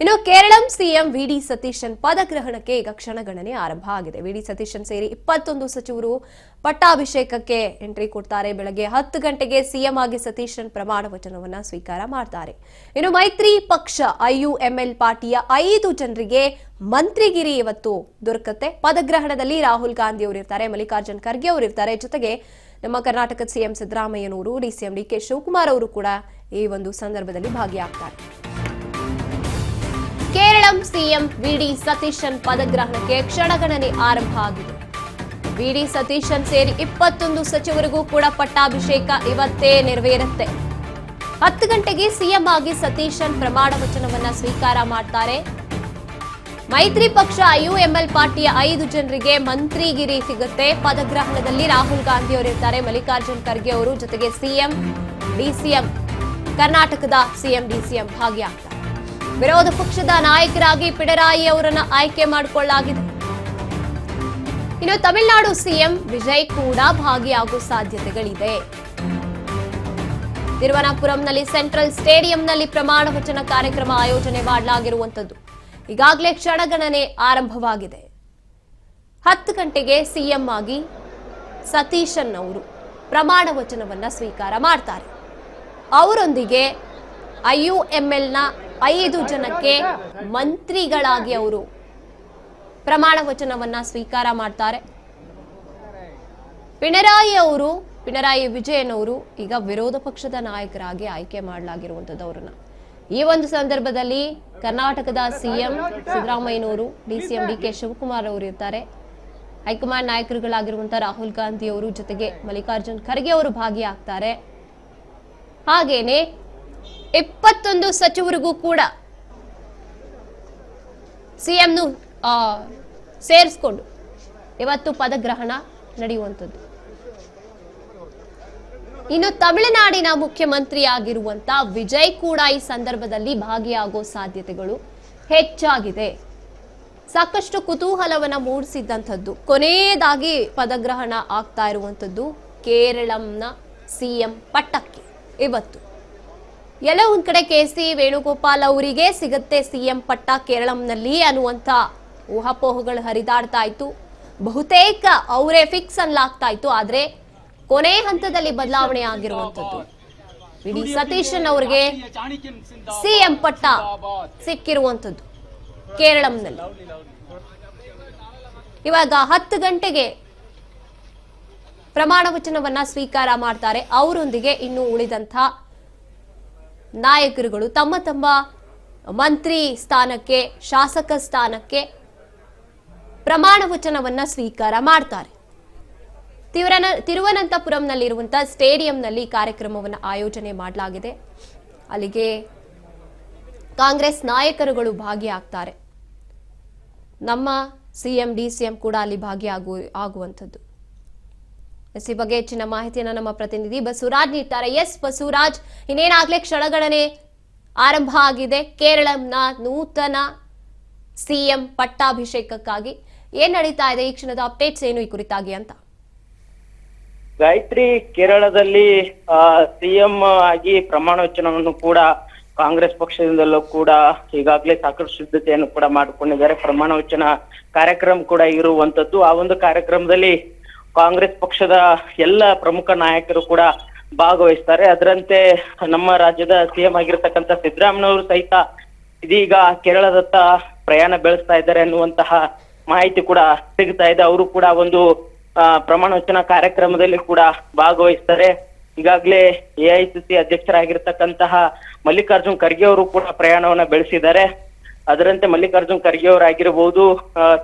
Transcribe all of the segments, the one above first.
ಇನ್ನು Keralam CM VD Satheesan ಪದಗ್ರಹಣಕ್ಕೆ ಈಗ ಕ್ಷಣಗಣನೆ ಆರಂಭ ಆಗಿದೆ. ವಿಡಿ ಸತೀಶನ್ ಸೇರಿ 21 ಸಚಿವರು ಪಟ್ಟಾಭಿಷೇಕಕ್ಕೆ ಎಂಟ್ರಿ ಕೊಡ್ತಾರೆ. ಬೆಳಗ್ಗೆ 10 ಗಂಟೆಗೆ ಸಿಎಂ ಆಗಿ ಸತೀಶನ್ ಪ್ರಮಾಣ ವಚನವನ್ನ ಸ್ವೀಕಾರ ಮಾಡ್ತಾರೆ. ಇನ್ನು ಮೈತ್ರಿ ಪಕ್ಷ ಐಯುಎಂಎಲ್ ಪಾರ್ಟಿಯ 5 ಜನರಿಗೆ ಮಂತ್ರಿಗಿರಿ ಇವತ್ತು ದೊರಕುತ್ತೆ. ಪದಗ್ರಹಣದಲ್ಲಿ ರಾಹುಲ್ ಗಾಂಧಿ ಅವರು ಇರ್ತಾರೆ, ಮಲ್ಲಿಕಾರ್ಜುನ್ ಖರ್ಗೆ ಅವರು ಇರ್ತಾರೆ, ಜೊತೆಗೆ ನಮ್ಮ ಕರ್ನಾಟಕದ ಸಿಎಂ ಸಿದ್ದರಾಮಯ್ಯನವರು, ಡಿಸಿಎಂ ಡಿಕೆ ಶಿವಕುಮಾರ್ ಅವರು ಕೂಡ ಈ ಒಂದು ಸಂದರ್ಭದಲ್ಲಿ ಭಾಗಿಯಾಗ್ತಾರೆ. ಕೇರಳಂ ಸಿಎಂ ವಿಡಿ ಸತೀಶನ್ ಪದಗ್ರಹಣಕ್ಕೆ ಕ್ಷಣಗಣನೆ ಆರಂಭ ಆಗಿದೆ. ವಿಡಿ ಸತೀಶನ್ ಸೇರಿ 21 ಸಚಿವರಿಗೂ ಕೂಡ ಪಟ್ಟಾಭಿಷೇಕ ಇವತ್ತೇ ನೆರವೇರುತ್ತೆ. 10 ಗಂಟೆಗೆ ಸಿಎಂ ಆಗಿ ಸತೀಶನ್ ಪ್ರಮಾಣ ವಚನವನ್ನ ಸ್ವೀಕಾರ ಮಾಡ್ತಾರೆ. ಮೈತ್ರಿ ಪಕ್ಷ ಐಯುಎಂಎಲ್ ಪಾರ್ಟಿಯ 5 ಜನರಿಗೆ ಮಂತ್ರಿಗಿರಿ ಸಿಗುತ್ತೆ. ಪದಗ್ರಹಣದಲ್ಲಿ ರಾಹುಲ್ ಗಾಂಧಿ ಅವರು ಇರ್ತಾರೆ, ಮಲ್ಲಿಕಾರ್ಜುನ್ ಖರ್ಗೆ ಅವರು, ಜೊತೆಗೆ ಸಿಎಂ ಡಿಸಿಎಂ, ಕರ್ನಾಟಕದ ಸಿಎಂ ಡಿಸಿಎಂ ಭಾಗಿಯಾಗ್ತಾರೆ. ವಿರೋಧ ಪಕ್ಷದ ನಾಯಕರಾಗಿ ಪಿಣರಾಯಿ ಅವರನ್ನ ಆಯ್ಕೆ ಮಾಡಿಕೊಳ್ಳಲಾಗಿದೆ. ಇನ್ನು ತಮಿಳುನಾಡು ಸಿಎಂ ವಿಜಯ್ ಕೂಡ ಭಾಗಿಯಾಗುವ ಸಾಧ್ಯತೆಗಳಿದೆ. ತಿರುವನಂತಪುರಂನಲ್ಲಿ ಸೆಂಟ್ರಲ್ ಸ್ಟೇಡಿಯಂನಲ್ಲಿ ಪ್ರಮಾಣ ವಚನ ಕಾರ್ಯಕ್ರಮ ಆಯೋಜನೆ ಮಾಡಲಾಗಿರುವಂತದ್ದು. ಈಗಾಗಲೇ ಕ್ಷಣಗಣನೆ ಆರಂಭವಾಗಿದೆ. 10 ಗಂಟೆಗೆ ಸಿಎಂ ಆಗಿ ಸತೀಶನ್ ಅವರು ಪ್ರಮಾಣ ವಚನವನ್ನ ಸ್ವೀಕಾರ ಮಾಡ್ತಾರೆ. ಅವರೊಂದಿಗೆ ಐಯುಎಂಎಲ್ನ 5 ಜನಕ್ಕೆ ಮಂತ್ರಿಗಳಾಗಿ ಅವರು ಪ್ರಮಾಣ ವಚನವನ್ನ ಸ್ವೀಕಾರ ಮಾಡ್ತಾರೆ. ಪಿಣರಾಯಿ ವಿಜಯನ್ ಅವರು ಈಗ ವಿರೋಧ ಪಕ್ಷದ ನಾಯಕರಾಗಿ ಆಯ್ಕೆ ಮಾಡಲಾಗಿರುವಂತದ್ದು ಅವರನ್ನ. ಈ ಒಂದು ಸಂದರ್ಭದಲ್ಲಿ ಕರ್ನಾಟಕದ ಸಿಎಂ ಸಿದ್ದರಾಮಯ್ಯನವರು, ಡಿಸಿಎಂ ಡಿಕೆ ಶಿವಕುಮಾರ್ ಅವರು ಇರ್ತಾರೆ, ಹೈಕಮಾಂಡ್ ನಾಯಕರುಗಳಾಗಿರುವಂತಹ ರಾಹುಲ್ ಗಾಂಧಿ ಅವರು, ಜೊತೆಗೆ ಮಲ್ಲಿಕಾರ್ಜುನ್ ಖರ್ಗೆ ಅವರು ಭಾಗಿಯಾಗ್ತಾರೆ. ಹಾಗೇನೆ 21 ಸಚಿವರಿಗೂ ಕೂಡ ಸಿಎಂನು ಸೇರಿಸಿಕೊಂಡು ಇವತ್ತು ಪದಗ್ರಹಣ ನಡೆಯುವಂಥದ್ದು. ಇನ್ನು ತಮಿಳುನಾಡಿನ ಮುಖ್ಯಮಂತ್ರಿ ಆಗಿರುವಂತ ವಿಜಯ್ ಕೂಡ ಈ ಸಂದರ್ಭದಲ್ಲಿ ಭಾಗಿಯಾಗೋ ಸಾಧ್ಯತೆಗಳು ಹೆಚ್ಚಾಗಿದೆ. ಸಾಕಷ್ಟು ಕುತೂಹಲವನ್ನ ಮೂಡಿಸಿದ್ದಂಥದ್ದು. ಕೊನೆಯದಾಗಿ ಪದಗ್ರಹಣ ಆಗ್ತಾ ಇರುವಂಥದ್ದು ಕೇರಳಂನ ಸಿಎಂ ಪಟ್ಟಕ್ಕೆ ಇವತ್ತು. ಎಲ್ಲ ಒಂದ್ ಕಡೆ ಕೆಸಿ ವೇಣುಗೋಪಾಲ್ ಅವರಿಗೆ ಸಿಗುತ್ತೆ ಸಿಎಂ ಪಟ್ಟ ಕೇರಳಂನಲ್ಲಿ ಅನ್ನುವಂತ ಊಹಾಪೋಹಗಳು ಹರಿದಾಡ್ತಾ ಇತ್ತು. ಬಹುತೇಕ ಅವರೇ ಫಿಕ್ಸ್ ಅನ್ಲಾಗ್ತಾ ಇತ್ತು. ಆದ್ರೆ ಕೊನೆ ಹಂತದಲ್ಲಿ ಬದಲಾವಣೆ ಆಗಿರುವಂತದ್ದು. ವಿಡಿ ಸತೀಶನ್ ಅವರಿಗೆ ಸಿಎಂ ಪಟ್ಟ ಸಿಕ್ಕಿರುವಂತದ್ದು ಕೇರಳಂನಲ್ಲಿ. ಇವಾಗ 10 ಗಂಟೆಗೆ ಪ್ರಮಾಣ ವಚನವನ್ನ ಸ್ವೀಕಾರ ಮಾಡ್ತಾರೆ. ಅವರೊಂದಿಗೆ ಇನ್ನು ಉಳಿದಂತ ನಾಯಕರುಗಳು ತಮ್ಮ ತಮ್ಮ ಮಂತ್ರಿ ಸ್ಥಾನಕ್ಕೆ, ಶಾಸಕ ಸ್ಥಾನಕ್ಕೆ ಪ್ರಮಾಣ ವಚನವನ್ನ ಸ್ವೀಕಾರ ಮಾಡ್ತಾರೆ. ತಿರುವನಂತಪುರಂನಲ್ಲಿರುವಂತಹ ಸ್ಟೇಡಿಯಂನಲ್ಲಿ ಕಾರ್ಯಕ್ರಮವನ್ನು ಆಯೋಜನೆ ಮಾಡಲಾಗಿದೆ. ಅಲ್ಲಿಗೆ ಕಾಂಗ್ರೆಸ್ ನಾಯಕರುಗಳು ಭಾಗಿಯಾಗ್ತಾರೆ. ನಮ್ಮ ಸಿಎಂ ಡಿಸಿಎಂ ಕೂಡ ಅಲ್ಲಿ ಭಾಗಿಯಾಗುವಂಥದ್ದು. ಈ ಬಗ್ಗೆ ಹೆಚ್ಚಿನ ಮಾಹಿತಿಯನ್ನ ನಮ್ಮ ಪ್ರತಿನಿಧಿ ಬಸವರಾಜ್ ನೀಡ್ತಾರೆ. ಎಸ್ ಬಸವರಾಜ್, ಇನ್ನೇನಾಗ್ಲೇ ಕ್ಷಣಗಣನೆ ಆರಂಭ ಆಗಿದೆ ಕೇರಳಂನ ನೂತನ ಸಿಎಂ ಪಟ್ಟಾಭಿಷೇಕಕ್ಕಾಗಿ. ಏನ್ ನಡೀತಾ ಇದೆ, ಈ ಕ್ಷಣದ ಅಪ್ಡೇಟ್ಸ್ ಏನು ಈ ಕುರಿತಾಗಿ ಅಂತ? ಗಾಯತ್ರಿ, ಕೇರಳದಲ್ಲಿ ಸಿಎಂ ಆಗಿ ಪ್ರಮಾಣ ವಚನವನ್ನು ಕೂಡ ಕಾಂಗ್ರೆಸ್ ಪಕ್ಷದಿಂದಲೂ ಕೂಡ ಈಗಾಗಲೇ ಸಾಕಷ್ಟು ಸಿದ್ಧತೆಯನ್ನು ಕೂಡ ಮಾಡಿಕೊಂಡಿದ್ದಾರೆ. ಪ್ರಮಾಣ ವಚನ ಕಾರ್ಯಕ್ರಮ ಕೂಡ ಇರುವಂತದ್ದು. ಆ ಒಂದು ಕಾರ್ಯಕ್ರಮದಲ್ಲಿ ಕಾಂಗ್ರೆಸ್ ಪಕ್ಷದ ಎಲ್ಲ ಪ್ರಮುಖ ನಾಯಕರು ಕೂಡ ಭಾಗವಹಿಸ್ತಾರೆ. ಅದರಂತೆ ನಮ್ಮ ರಾಜ್ಯದ ಸಿಎಂ ಆಗಿರ್ತಕ್ಕಂಥ ಸಿದ್ದರಾಮಯ್ಯನವರು ಸಹಿತ ಇದೀಗ ಕೇರಳದತ್ತ ಪ್ರಯಾಣ ಬೆಳೆಸ್ತಾ ಇದ್ದಾರೆ ಅನ್ನುವಂತಹ ಮಾಹಿತಿ ಕೂಡ ಸಿಗ್ತಾ ಇದೆ. ಅವರು ಕೂಡ ಒಂದು ಪ್ರಮಾಣ ವಚನ ಕಾರ್ಯಕ್ರಮದಲ್ಲಿ ಕೂಡ ಭಾಗವಹಿಸ್ತಾರೆ. ಈಗಾಗಲೇ ಎಐಸಿಸಿ ಅಧ್ಯಕ್ಷರಾಗಿರ್ತಕ್ಕಂತಹ ಮಲ್ಲಿಕಾರ್ಜುನ್ ಖರ್ಗೆ ಅವರು ಕೂಡ ಪ್ರಯಾಣವನ್ನ ಬೆಳೆಸಿದ್ದಾರೆ. ಅದರಂತೆ ಮಲ್ಲಿಕಾರ್ಜುನ್ ಖರ್ಗೆ ಅವರಾಗಿರ್ಬಹುದು,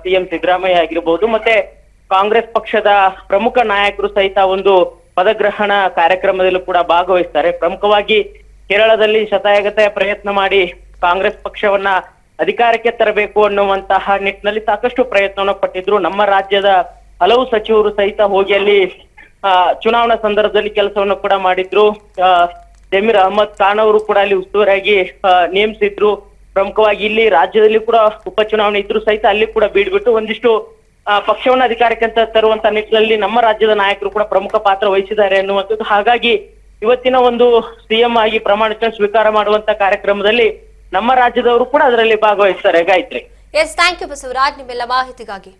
ಸಿಎಂ ಸಿದ್ದರಾಮಯ್ಯ ಆಗಿರ್ಬಹುದು, ಮತ್ತೆ ಕಾಂಗ್ರೆಸ್ ಪಕ್ಷದ ಪ್ರಮುಖ ನಾಯಕರು ಸಹಿತ ಒಂದು ಪದಗ್ರಹಣ ಕಾರ್ಯಕ್ರಮದಲ್ಲೂ ಕೂಡ ಭಾಗವಹಿಸ್ತಾರೆ. ಪ್ರಮುಖವಾಗಿ ಕೇರಳದಲ್ಲಿ ಶತಾಯಗತಾಯ ಪ್ರಯತ್ನ ಮಾಡಿ ಕಾಂಗ್ರೆಸ್ ಪಕ್ಷವನ್ನ ಅಧಿಕಾರಕ್ಕೆ ತರಬೇಕು ಅನ್ನುವಂತಹ ನಿಟ್ಟಿನಲ್ಲಿ ಸಾಕಷ್ಟು ಪ್ರಯತ್ನವನ್ನ ಪಟ್ಟಿದ್ರು. ನಮ್ಮ ರಾಜ್ಯದ ಹಲವು ಸಚಿವರು ಸಹಿತ ಹೋಗಿ ಅಲ್ಲಿ ಚುನಾವಣಾ ಸಂದರ್ಭದಲ್ಲಿ ಕೆಲಸವನ್ನು ಕೂಡ ಮಾಡಿದ್ರು. ಜಮೀರ್ ಅಹಮದ್ ಖಾನ್ ಅವರು ಕೂಡ ಅಲ್ಲಿ ಉಸ್ತುವಾರಿಯಾಗಿ ನೇಮಿಸಿದ್ರು. ಪ್ರಮುಖವಾಗಿ ಇಲ್ಲಿ ರಾಜ್ಯದಲ್ಲಿ ಕೂಡ ಉಪಚುನಾವಣೆ ಇದ್ರು ಸಹಿತ ಅಲ್ಲಿ ಕೂಡ ಬೀಡ್ಬಿಟ್ಟು ಒಂದಿಷ್ಟು ಪಕ್ಷವನ್ನ ಅಧಿಕಾರಕ್ಕೆ ಅಂತ ತರುವಂತ ನಿಟ್ಟಿನಲ್ಲಿ ನಮ್ಮ ರಾಜ್ಯದ ನಾಯಕರು ಕೂಡ ಪ್ರಮುಖ ಪಾತ್ರ ವಹಿಸಿದ್ದಾರೆ ಅನ್ನುವಂಥದ್ದು. ಹಾಗಾಗಿ ಇವತ್ತಿನ ಒಂದು ಸಿಎಂ ಆಗಿ ಪ್ರಮಾಣ ವಚನ ಸ್ವೀಕಾರ ಮಾಡುವಂತ ಕಾರ್ಯಕ್ರಮದಲ್ಲಿ ನಮ್ಮ ರಾಜ್ಯದವರು ಕೂಡ ಅದರಲ್ಲಿ ಭಾಗವಹಿಸ್ತಾರೆ Gayatri. Yes, thank you Basavaraj ನಿಮ್ಮೆಲ್ಲ ಮಾಹಿತಿಗಾಗಿ.